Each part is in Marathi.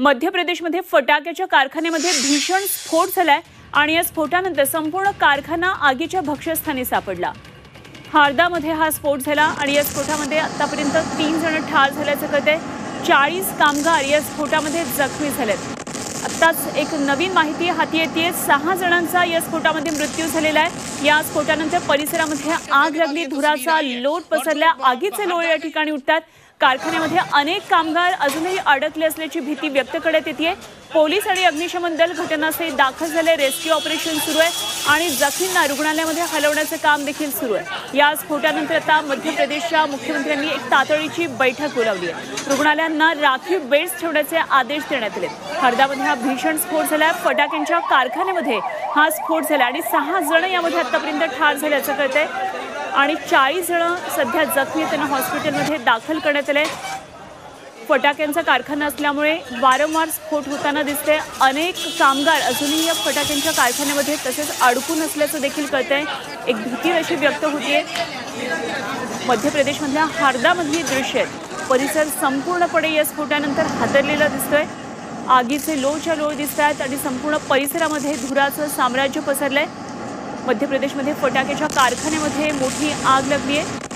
मध्य प्रदेशमध्ये फटाक्याच्या कारखान्यामध्ये भीषण स्फोट झालाय आणि या स्फोटानंतर संपूर्ण कारखाना आगीच्या भक्ष्यस्थानी सापडला। हारदामध्ये हा स्फोट झाला आणि या स्फोटामध्ये आतापर्यंत 3 जण ठार झाल्याचं कळतंय। 40 कामगार या स्फोटामध्ये जखमी झालेत। आताच एक नवीन माहिती हाती येतेय। 6 जणांचा या स्फोटामध्ये मृत्यू झालेला आहे। या स्फोटानंतर परिसरामध्ये आग लागली, धुराचा लोट पसरला, आगीचे लोळ या ठिकाणी उठतात। कारखान्यामध्ये अनेक कामगार अजूनही अडकले असल्याची भीती व्यक्त करण्यात येते। पोलीस आणि अग्निशमन दल घटनास्थळी दाखल झाले। रेस्क्यू ऑपरेशन सुरू आहे आणि जखमींना रुग्णालयामध्ये हलवण्याचे काम देखील सुरू आहे। या स्फोटानंतर आता मध्य प्रदेशच्या मुख्यमंत्र्यांनी एक तातडीची बैठक बोलावली आहे। रुग्णालयांना राखीव बेड्स ठेवण्याचे आदेश देण्यात आले। हरदामध्ये हा भीषण स्फोट झाला। फटाक्यांच्या कारखान्यामध्ये हा स्फोट झाला आणि 6 जण यामध्ये आतापर्यंत ठार झाल्याचं कळतंय आणि 40 जण सध्या जखमी, त्यांना हॉस्पिटलमध्ये दाखल करण्यात आले। फटाक्यांचा कारखाना असल्यामुळे वारंवार स्फोट होताना दिसते। अनेक कामगार अजूनही या फटाक्यांच्या कारखान्यामध्ये तसेच अडकून असल्याचं देखील कळतंय। एक भीती अशी व्यक्त होतीये। मध्य प्रदेशमधल्या हारदामधली दृश्य आहेत। परिसर संपूर्णपणे या स्फोटानंतर हादरलेला दिसतोय। आगीचे लोळच्या लोळ दिसतात आणि संपूर्ण परिसरामध्ये धुराचं साम्राज्य पसरलंय। मध्य प्रदेशमध्ये फटाक्याच्या कारखान्यामध्ये मोठी आग लागली आहे।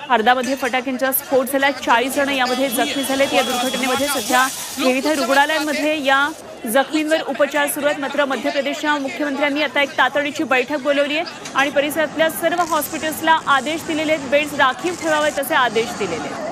हरदामध्ये फटाक्यांचा स्फोट झाला। 40 जण यामध्ये जखमी झालेत। या दुर्घटनेमध्ये सध्या विविध रुग्णालयांमध्ये या जखमींवर उपचार सुरू आहेत। मात्र मध्य प्रदेशच्या मुख्यमंत्र्यांनी आता एक तातडीची बैठक बोलावली आहे आणि परिसरातल्या सर्व हॉस्पिटल्सला आदेश दिलेले आहेत, बेड्स राखीव ठेवावेत असे आदेश दिलेले आहेत।